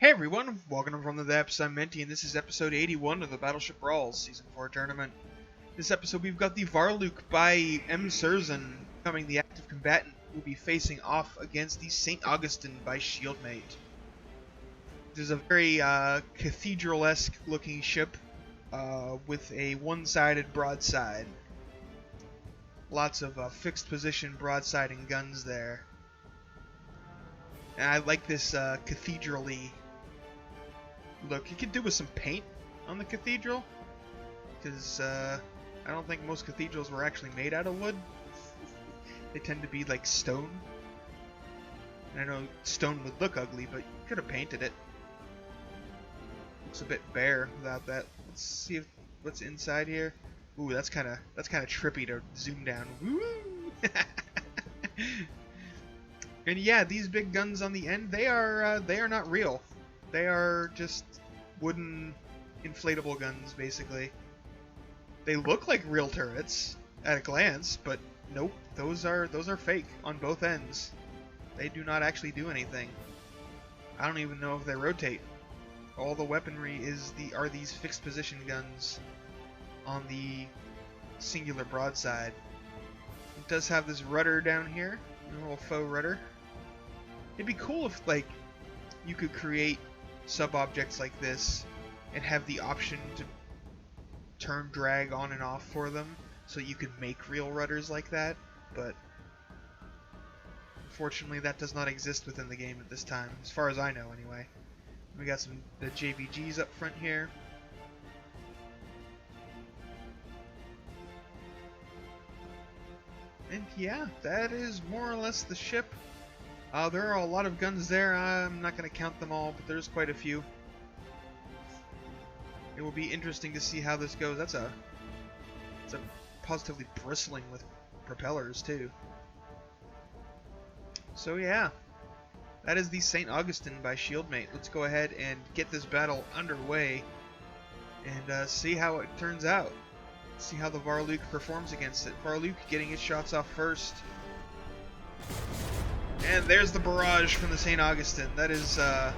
Hey everyone, welcome from the depths. I'm Menti, and this is episode 81 of the Battleship Brawls Season 4 tournament. This episode we've got the Varluk by M. Surzan becoming the active combatant who will be facing off against the St. Augustin by Shieldmate. This is a very cathedral-esque looking ship with a one-sided broadside. Lots of fixed position broadsiding guns there. And I like this cathedral-y look. You could do with some paint on the cathedral, because I don't think most cathedrals were actually made out of wood. They tend to be like stone. And I know stone would look ugly, but you could have painted it. Looks a bit bare without that. Let's see what's inside here. Ooh, that's kind of trippy to zoom down. Woo! And yeah, these big guns on the end, they are not real. They are just wooden inflatable guns, basically. They look like real turrets at a glance, but nope, those are fake on both ends. They do not actually do anything. I don't even know if they rotate. All the weaponry are these fixed position guns on the singular broadside. It does have this rudder down here, a little faux rudder. It'd be cool if, like, you could create sub-objects like this and have the option to turn drag on and off for them, so you could make real rudders like that, but unfortunately that does not exist within the game at this time, as far as I know anyway. We got the JVGs up front here. And yeah, that is more or less the ship. There are a lot of guns there. I'm not going to count them all, but there's quite a few. It will be interesting to see how this goes. It's a positively bristling with propellers too. So yeah, that is the St. Augustin by Shieldmate. Let's go ahead and get this battle underway and see how it turns out. See how the Varluk performs against it. Varluk getting his shots off first. And there's the barrage from the St. Augustin. That is a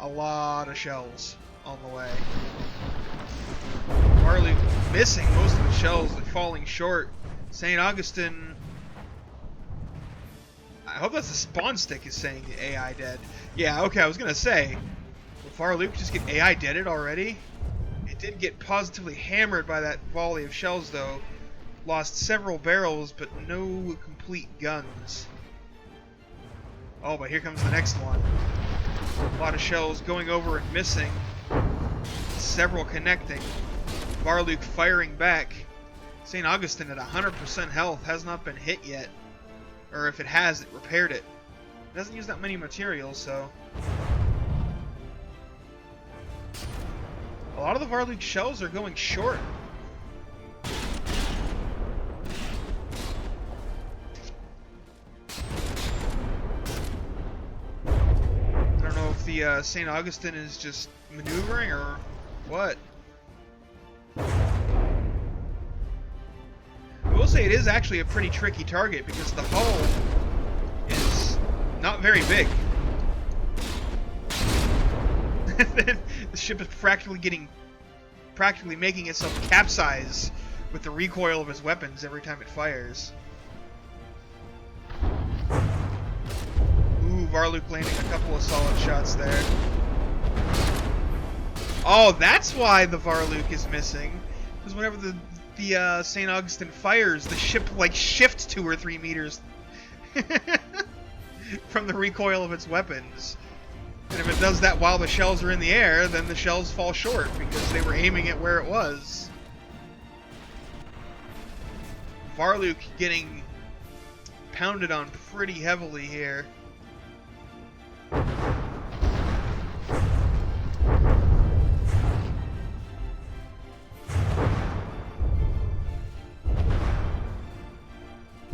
lot of shells on the way. Varluk missing most of the shells and falling short. St. Augustin, I hope that's the spawn stick is saying the AI dead. Yeah, okay, I was gonna say, will Varluk just get AI deaded already? It did get positively hammered by that volley of shells though. Lost several barrels, but no complete guns. Oh, but here comes the next one. A lot of shells going over and missing. Several connecting. Varluk firing back. St. Augustin at 100% health has not been hit yet. Or if it has, it repaired it. It doesn't use that many materials, so... A lot of the Varluk shells are going short. The St. Augustin is just maneuvering or what? I will say it is actually a pretty tricky target because the hull is not very big. The ship is practically making itself capsize with the recoil of his weapons every time it fires. Varluk landing a couple of solid shots there. Oh, that's why the Varluk is missing. Because whenever the St. Augustin fires, the ship like shifts 2 or 3 meters from the recoil of its weapons. And if it does that while the shells are in the air, then the shells fall short because they were aiming at where it was. Varluk getting pounded on pretty heavily here. It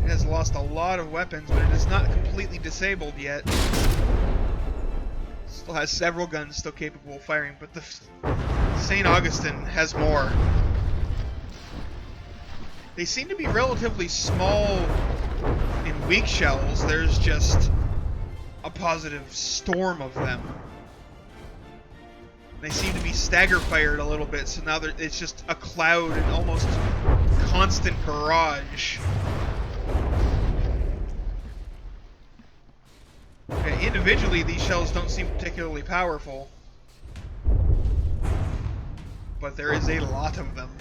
has lost a lot of weapons, but it is not completely disabled yet. Still has several guns still capable of firing, but the St. Augustin has more. They seem to be relatively small in weak shells. There's just a positive storm of them. They seem to be stagger fired a little bit, so now it's just a cloud and almost constant barrage. Okay, individually, these shells don't seem particularly powerful, but there is a lot of them.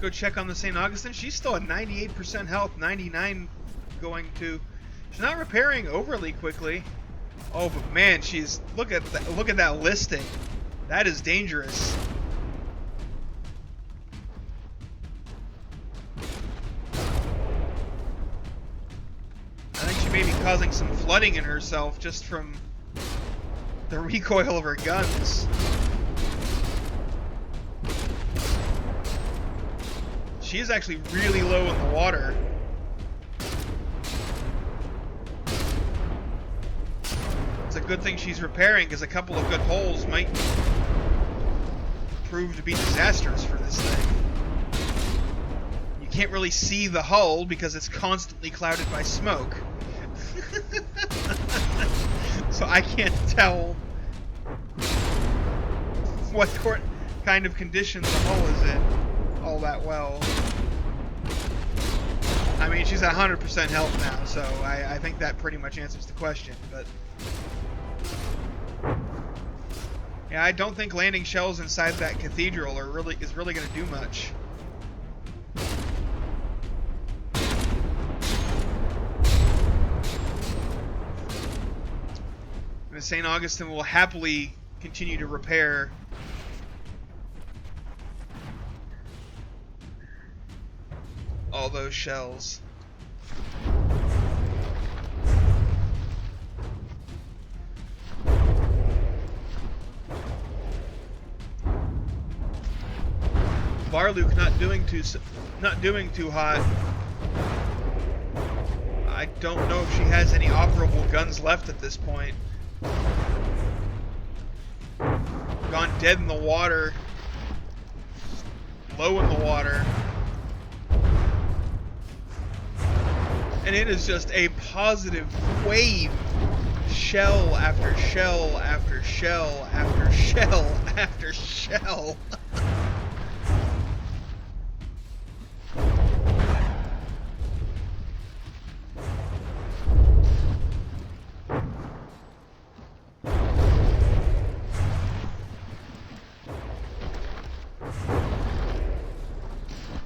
Go check on the St. Augustin. She's still at 98% health, 99 going to. She's not repairing overly quickly. Oh, but man, she's look at that listing. That is dangerous. I think she may be causing some flooding in herself just from the recoil of her guns. She is actually really low in the water. It's a good thing she's repairing, because a couple of good holes might prove to be disastrous for this thing. You can't really see the hull because it's constantly clouded by smoke. So I can't tell what kind of conditions the hull is in all that well. I mean, she's at 100% health now, so I think that pretty much answers the question, but yeah, I don't think landing shells inside that cathedral is really going to do much. And the St. Augustin will happily continue to repair all those shells. Varluk not doing too hot. I don't know if she has any operable guns left at this point. Gone dead in the water. Low in the water. And it is just a positive wave. Shell after shell after shell after shell after shell.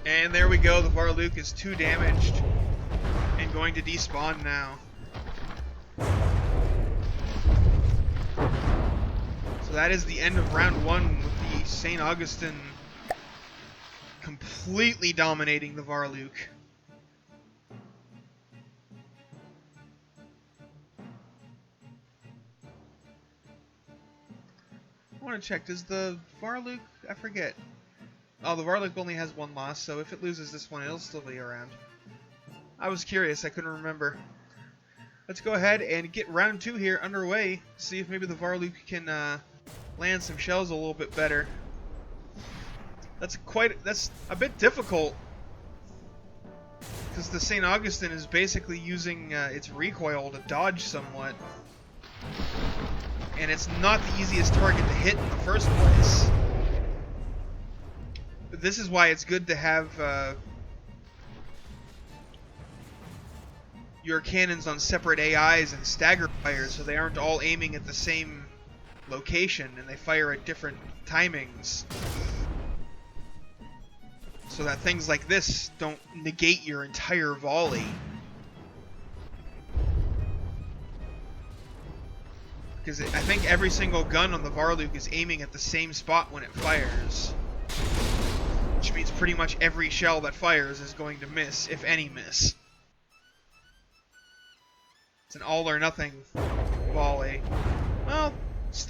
And there we go, the Varluk is 2 damaged and going to despawn now. So that is the end of round 1 with the St. Augustin completely dominating the Varluk. I want to check, does the Varluk, I forget. Oh, the Varluk only has 1 loss, so if it loses this one, it'll still be around. I was curious, I couldn't remember. Let's go ahead and get round 2 here underway, see if maybe the Varluk can land some shells a little bit better. That's a bit difficult, because the St. Augustin is basically using its recoil to dodge somewhat. And it's not the easiest target to hit in the first place. But this is why it's good to have your cannons on separate AIs and stagger fire, so they aren't all aiming at the same location and they fire at different timings. So that things like this don't negate your entire volley. Because I think every single gun on the Varluk is aiming at the same spot when it fires. Which means pretty much every shell that fires is going to miss, if any miss. It's an all or nothing volley. Well,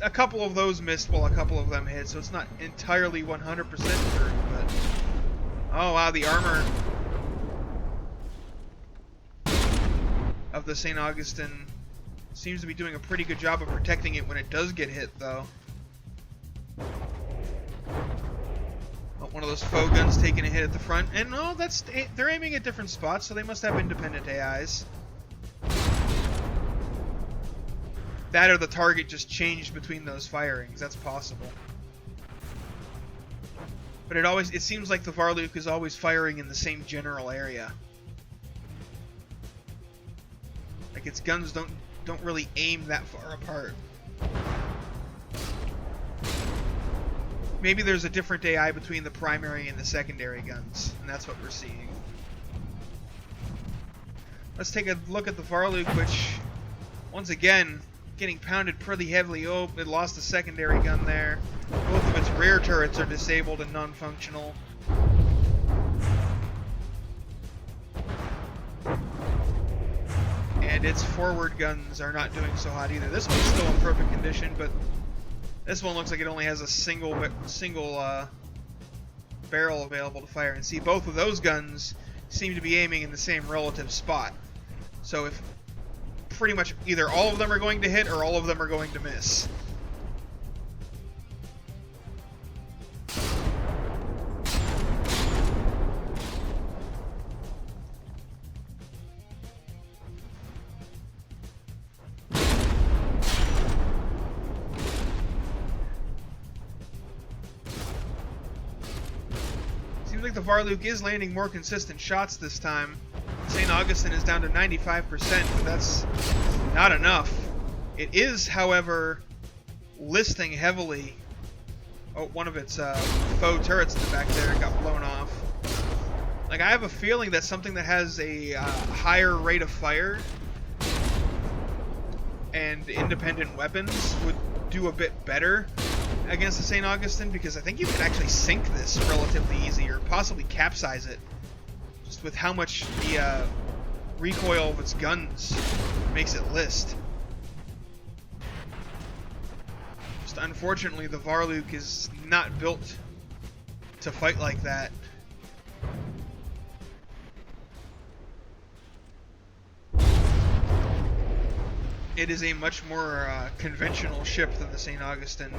a couple of those missed while a couple of them hit, so it's not entirely 100% true, but Oh wow, the armor of the St. Augustin seems to be doing a pretty good job of protecting it when it does get hit, though. Oh, one of those foe guns taking a hit at the front, and no, they're aiming at different spots, so they must have independent AIs. That or the target just changed between those firings. That's possible. But it seems like the Varluk is always firing in the same general area. Like its guns don't really aim that far apart. Maybe there's a different AI between the primary and the secondary guns, and that's what we're seeing. Let's take a look at the Varluk, which, once again, getting pounded pretty heavily. Oh, it lost the secondary gun there. Both of its rear turrets are disabled and non-functional. And its forward guns are not doing so hot either. This one's still in perfect condition, but this one looks like it only has a single barrel available to fire. And see, both of those guns seem to be aiming in the same relative spot. So if pretty much either all of them are going to hit or all of them are going to miss. Seems like the Varluk is landing more consistent shots this time. St. Augustin is down to 95%, but that's not enough. It is, however, listing heavily. Oh, one of its faux turrets in the back there got blown off. Like, I have a feeling that something that has a higher rate of fire and independent weapons would do a bit better against the St. Augustin, because I think you could actually sink this relatively easy, or possibly capsize it, just with how much the recoil of its guns makes it list. Just unfortunately, the Varluk is not built to fight like that. It is a much more conventional ship than the St. Augustin.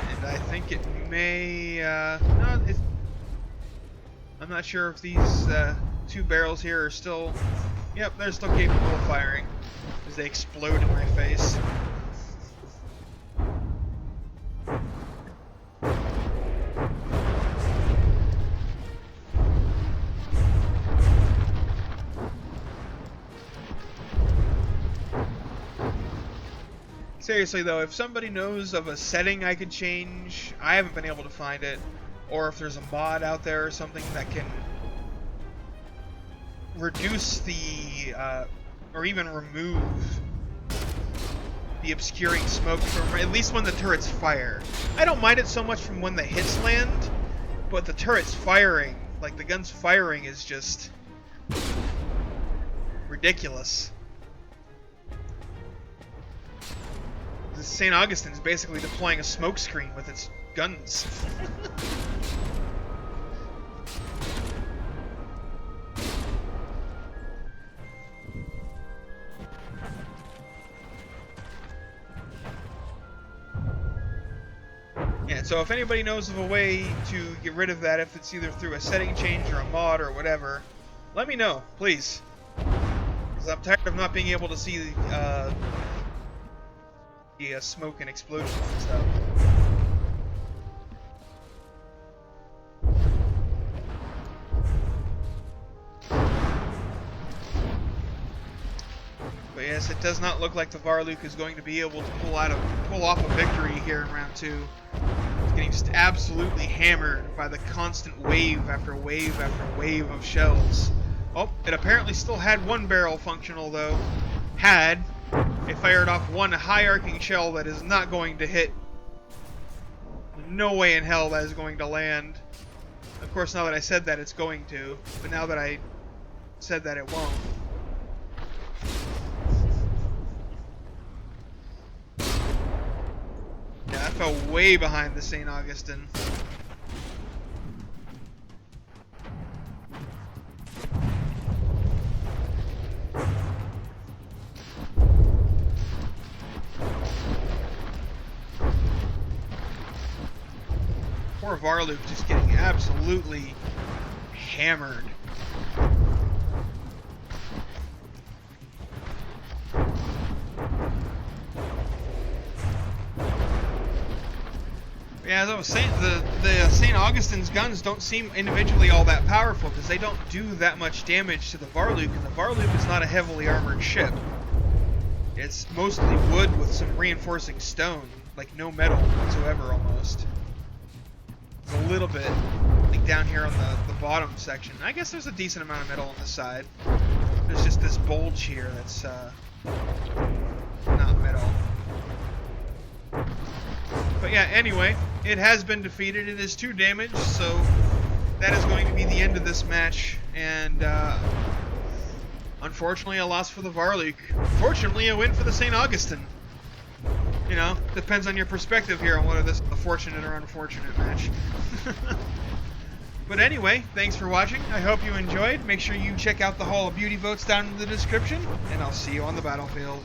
And I think it may... no, I'm not sure if these two barrels here are still... Yep, they're still capable of firing as they explode in my face. Seriously though, if somebody knows of a setting I could change, I haven't been able to find it, or if there's a mod out there or something that can reduce the, or even remove the obscuring smoke from at least when the turrets fire. I don't mind it so much from when the hits land, but the turrets firing, like the guns firing, is just ridiculous. The St. Augustin is basically deploying a smoke screen with its guns. Yeah, so if anybody knows of a way to get rid of that, if it's either through a setting change or a mod or whatever, let me know, please. Because I'm tired of not being able to see the smoke and explosions and stuff. But yes, it does not look like the Varluk is going to be able to pull off a victory here in round 2. It's getting just absolutely hammered by the constant wave after wave after wave of shells. Oh, it apparently still had one barrel functional though. It fired off one high arcing shell that is not going to hit. No way in hell that is going to land. Of course, now that I said that, it's going to. But now that I said that, it won't. fell way behind the St. Augustin. Poor Varluk just getting absolutely hammered. Yeah, as I was saying, the St. Augustine's guns don't seem individually all that powerful because they don't do that much damage to the Varluk, and the Varluk is not a heavily armored ship. It's mostly wood with some reinforcing stone, like no metal whatsoever almost. There's a little bit, like down here on the bottom section. I guess there's a decent amount of metal on the side. There's just this bulge here that's not metal. But yeah, anyway, it has been defeated. It is 2 damage, so that is going to be the end of this match. And unfortunately, a loss for the Varluk. Fortunately, a win for the St. Augustine. You know, depends on your perspective here on whether this is a fortunate or unfortunate match. But anyway, thanks for watching. I hope you enjoyed. Make sure you check out the Hall of Beauty votes down in the description, and I'll see you on the battlefield.